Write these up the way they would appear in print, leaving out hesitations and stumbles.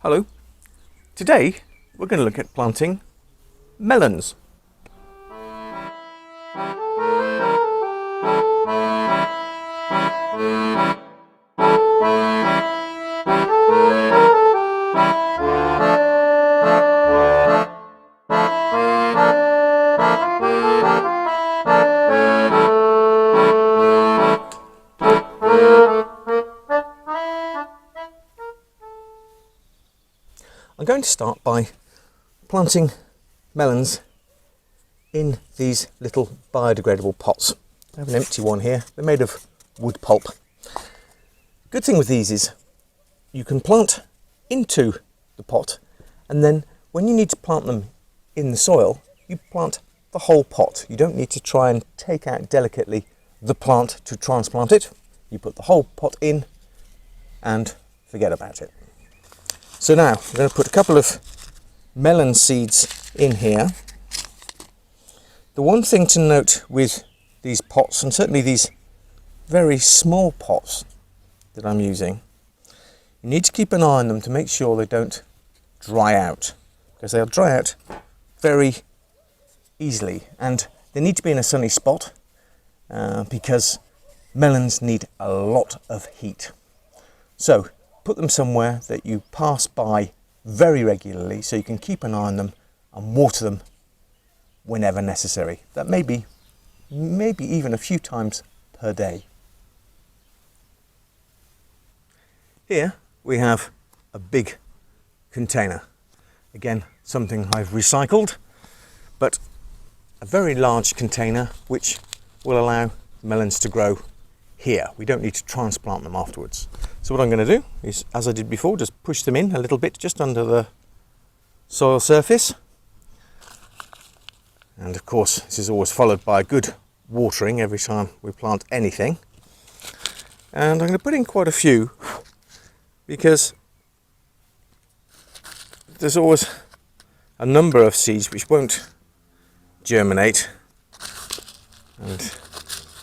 Hello. Today we're going to look at planting melons. I'm going to start by planting melons in these little biodegradable pots. I have an empty one here. They're made of wood pulp. Good thing with these is you can plant into the pot, and then when you need to plant them in the soil, you plant the whole pot. You don't need to try and take out delicately the plant to transplant it. You put the whole pot in and forget about it. So now I'm going to put a couple of melon seeds in here. The one thing to note with these pots, and certainly these very small pots that I'm using, you need to keep an eye on them to make sure they don't dry out, because they'll dry out very easily, and they need to be in a sunny spot because melons need a lot of heat. So put them somewhere that you pass by very regularly so you can keep an eye on them and water them whenever necessary. That may be maybe even a few times per day. Here we have a big container. Again, something I've recycled, but a very large container which will allow melons to grow here. We don't need to transplant them afterwards. So what I'm going to do is, as I did before, just push them in a little bit just under the soil surface. And of course, this is always followed by good watering every time we plant anything. And I'm going to put in quite a few because there's always a number of seeds which won't germinate and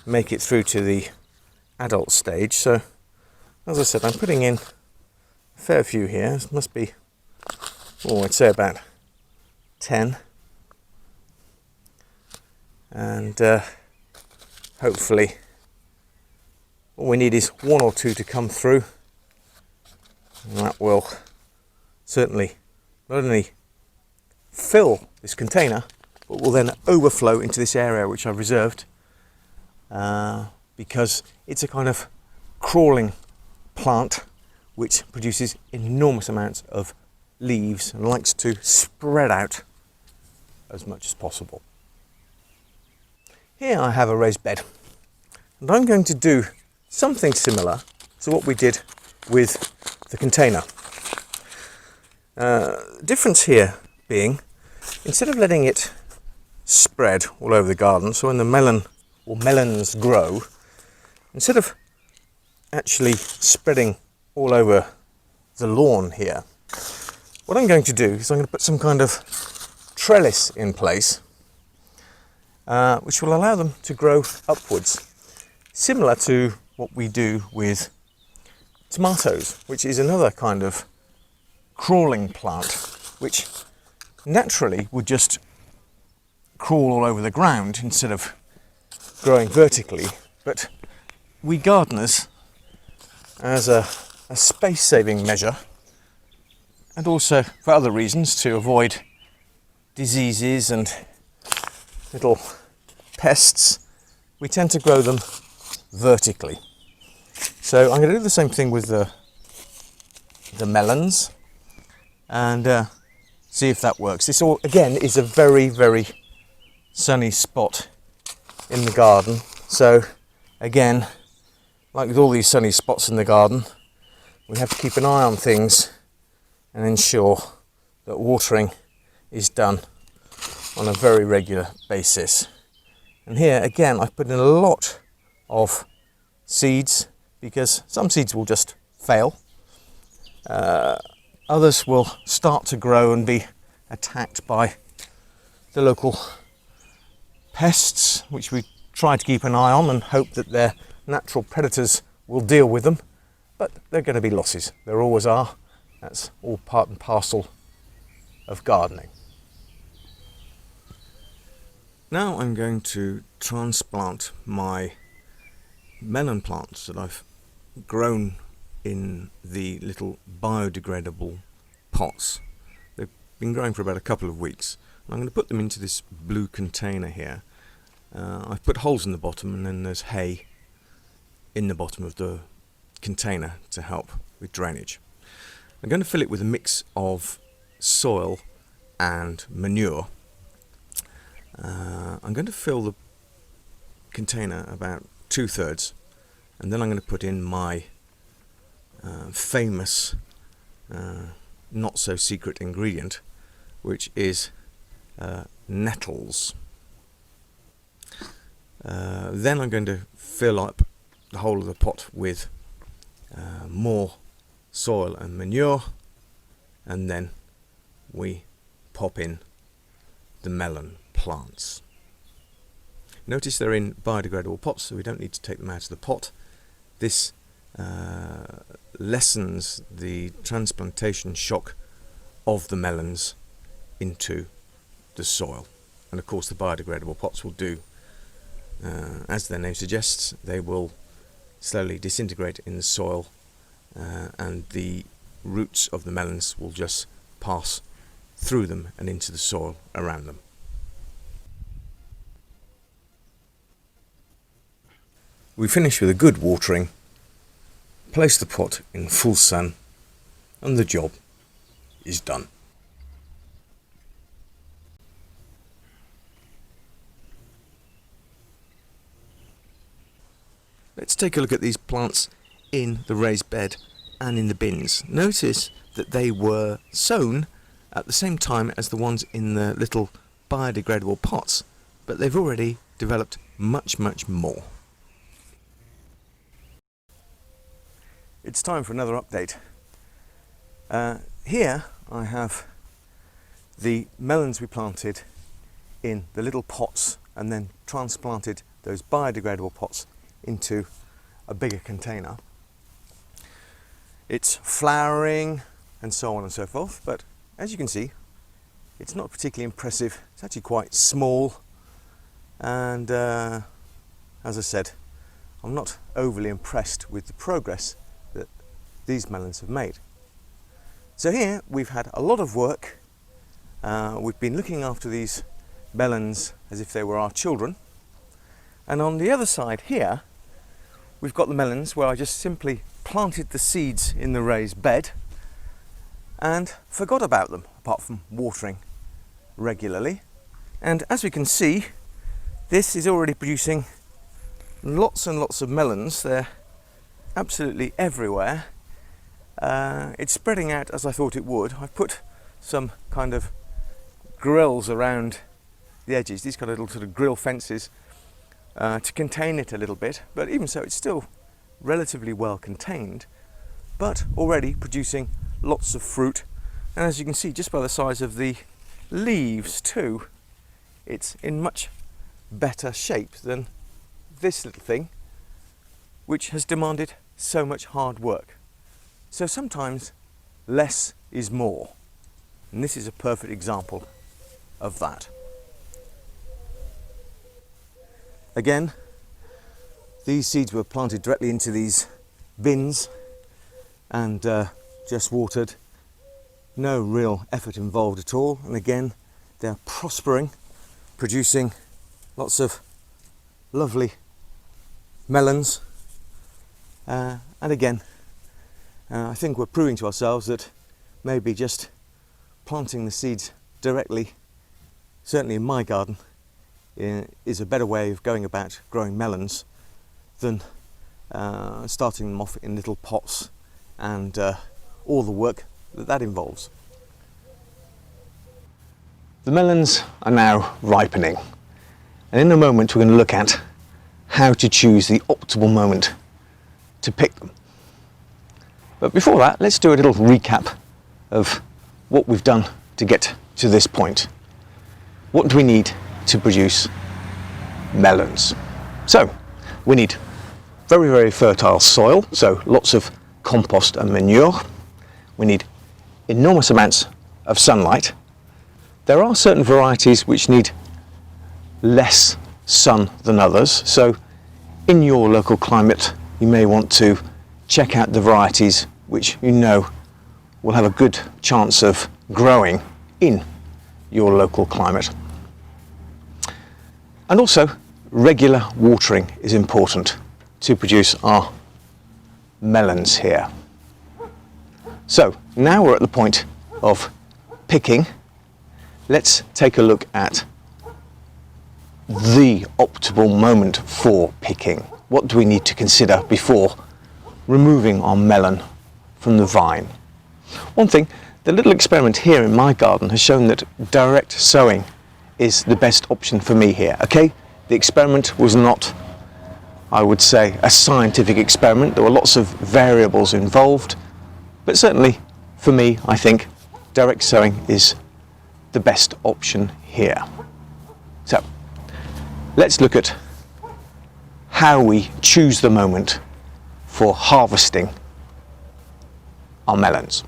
make it through to the adult stage. So as I said, I'm putting in a fair few here. This must be, I'd say about 10. And hopefully all we need is one or two to come through, and that will certainly not only fill this container, but will then overflow into this area which I've reserved because it's a kind of crawling plant which produces enormous amounts of leaves and likes to spread out as much as possible. Here I have a raised bed, and I'm going to do something similar to what we did with the container. Difference here being, instead of letting it spread all over the garden, so when the melon or melons grow, instead of actually spreading all over the lawn here, what I'm going to do is I'm going to put some kind of trellis in place which will allow them to grow upwards, similar to what we do with tomatoes, which is another kind of crawling plant which naturally would just crawl all over the ground instead of growing vertically. But we gardeners, as a space-saving measure, and also for other reasons to avoid diseases and little pests, we tend to grow them vertically. So I'm going to do the same thing with the melons and see if that works. This all again is a very, very sunny spot in the garden. So again, like with all these sunny spots in the garden, we have to keep an eye on things and ensure that watering is done on a very regular basis. And here again, I've put in a lot of seeds because some seeds will just fail. Others will start to grow and be attacked by the local pests, which we try to keep an eye on and hope that their natural predators will deal with them. But there are going to be losses. There always are. That's all part and parcel of gardening. Now I'm going to transplant my melon plants that I've grown in the little biodegradable pots. They've been growing for about a couple of weeks. I'm going to put them into this blue container here. I've put holes in the bottom, and then there's hay in the bottom of the container to help with drainage. I'm going to fill it with a mix of soil and manure. I'm going to fill the container about 2/3, and then I'm going to put in my famous not so secret ingredient, which is nettles. Then I'm going to fill up the whole of the pot with more soil and manure, and then we pop in the melon plants. Notice they're in biodegradable pots, so we don't need to take them out of the pot. This lessens the transplantation shock of the melons into the soil. And of course the biodegradable pots will do, as their name suggests, they will slowly disintegrate in the soil, and the roots of the melons will just pass through them and into the soil around them. We finish with a good watering, place the pot in full sun, and the job is done. Let's take a look at these plants in the raised bed and in the bins. Notice that they were sown at the same time as the ones in the little biodegradable pots, but they've already developed much more. It's time for another update. Here I have the melons we planted in the little pots and then transplanted those biodegradable pots into a bigger container. It's flowering and so on and so forth, but as you can see, it's not particularly impressive. It's actually quite small, and as I said, I'm not overly impressed with the progress that these melons have made. So here we've had a lot of work. We've been looking after these melons as if they were our children, and on the other side here we've got the melons where I just simply planted the seeds in the raised bed and forgot about them, apart from watering regularly. And as we can see, this is already producing lots and lots of melons. They're absolutely everywhere. It's spreading out as I thought it would. I've put some kind of grills around the edges, these kind of little sort of grill fences, to contain it a little bit, but even so it's still relatively well contained, but already producing lots of fruit. And as you can see just by the size of the leaves too, it's in much better shape than this little thing, which has demanded so much hard work. So sometimes less is more, and this is a perfect example of that. Again, these seeds were planted directly into these bins and just watered. No real effort involved at all, and again they're prospering, producing lots of lovely melons, and again I think we're proving to ourselves that maybe just planting the seeds directly, certainly in my garden, is a better way of going about growing melons than starting them off in little pots and all the work that involves. The melons are now ripening, and in a moment we're going to look at how to choose the optimal moment to pick them. But before that, let's do a little recap of what we've done to get to this point. What do we need to produce melons? So we need very fertile soil, so lots of compost and manure. We need enormous amounts of sunlight. There are certain varieties which need less sun than others, so in your local climate you may want to check out the varieties which you know will have a good chance of growing in your local climate. And also regular watering is important to produce our melons here. So now we're at the point of picking. Let's take a look at the optimal moment for picking. What do we need to consider before removing our melon from the vine? One thing, the little experiment here in my garden has shown that direct sowing is the best option for me here. Okay, the experiment was not, I would say, a scientific experiment. There were lots of variables involved, but certainly for me, I think direct sowing is the best option here. So let's look at how we choose the moment for harvesting our melons.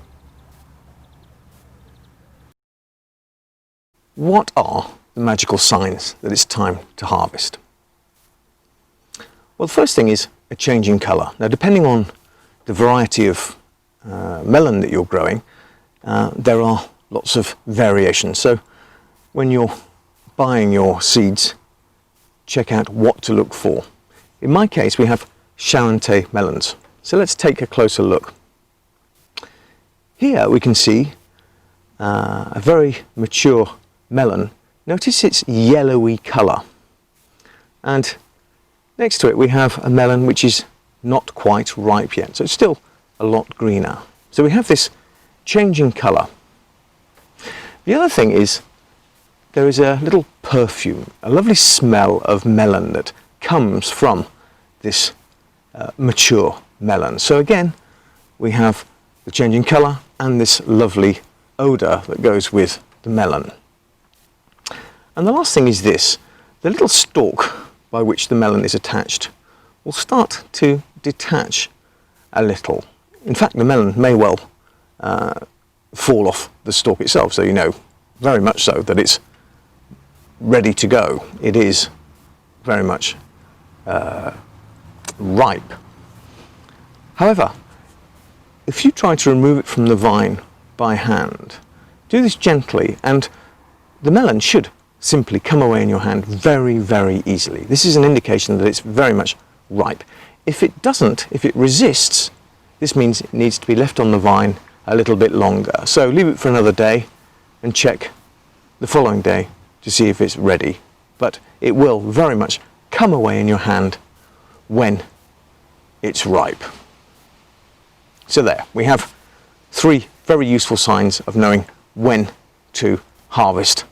What are the magical signs that it's time to harvest? Well, the first thing is a change in colour. Now, depending on the variety of melon that you're growing, there are lots of variations. So when you're buying your seeds, check out what to look for. In my case, we have Charente melons. So let's take a closer look. Here we can see a very mature melon. Notice its yellowy colour. And next to it we have a melon which is not quite ripe yet, so it's still a lot greener. So we have this change in colour. The other thing is there is a little perfume, a lovely smell of melon that comes from this mature melon. So again, we have the change in colour and this lovely odour that goes with the melon. And the last thing is this: the little stalk by which the melon is attached will start to detach a little. In fact, the melon may well fall off the stalk itself, so you know very much so that it's ready to go. It is very much ripe. However, if you try to remove it from the vine by hand, do this gently and the melon should simply come away in your hand very, very easily. This is an indication that it's very much ripe. If it doesn't, if it resists, this means it needs to be left on the vine a little bit longer. So leave it for another day and check the following day to see if it's ready. But it will very much come away in your hand when it's ripe. So there, we have 3 very useful signs of knowing when to harvest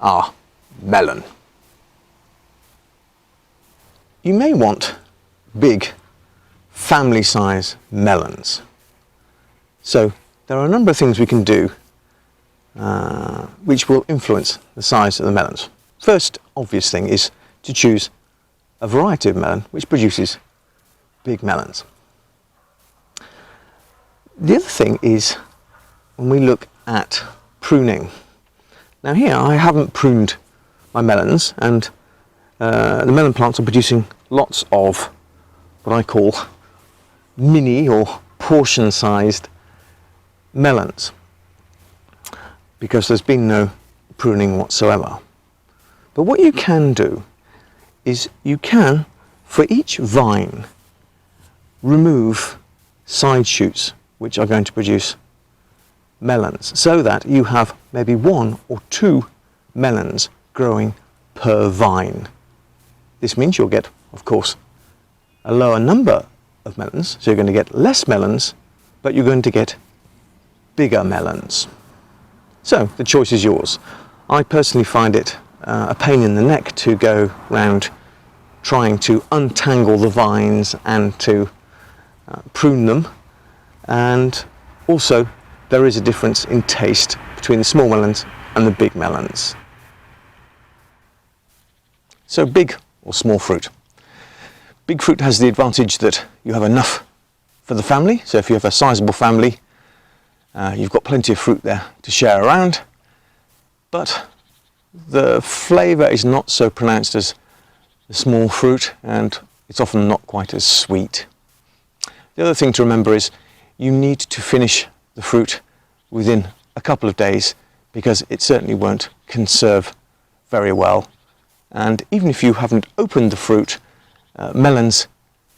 our melon. You may want big family size melons. So there are a number of things we can do which will influence the size of the melons. First obvious thing is to choose a variety of melon which produces big melons. The other thing is when we look at pruning. Now here I haven't pruned my melons, and the melon plants are producing lots of what I call mini or portion sized melons because there's been no pruning whatsoever. But what you can do is you can, for each vine, remove side shoots which are going to produce melons, so that you have maybe 1 or 2 melons growing per vine. This means you'll get, of course, a lower number of melons, so you're going to get less melons, but you're going to get bigger melons. So the choice is yours. I personally find it a pain in the neck to go round trying to untangle the vines and to prune them, and also there is a difference in taste between the small melons and the big melons. So big or small fruit. Big fruit has the advantage that you have enough for the family. So if you have a sizable family, You've got plenty of fruit there to share around, but the flavour is not so pronounced as the small fruit, and it's often not quite as sweet. The other thing to remember is you need to finish the fruit within a couple of days, because it certainly won't conserve very well. And even if you haven't opened the fruit, melons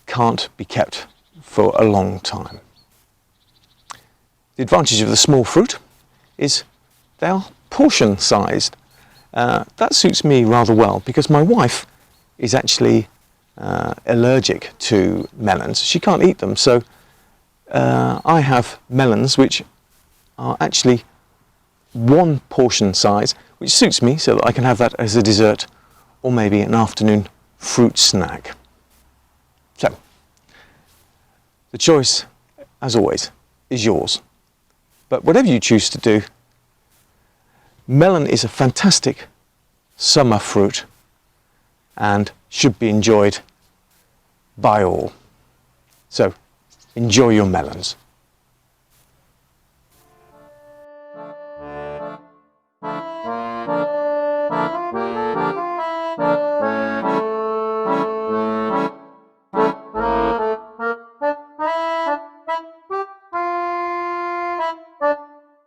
can't be kept for a long time. The advantage of the small fruit is they are portion sized. That suits me rather well, because my wife is actually allergic to melons. She can't eat them, so I have melons which are actually one portion size, which suits me so that I can have that as a dessert or maybe an afternoon fruit snack. So, the choice, as always, is yours. But whatever you choose to do, melon is a fantastic summer fruit and should be enjoyed by all. So, enjoy your melons.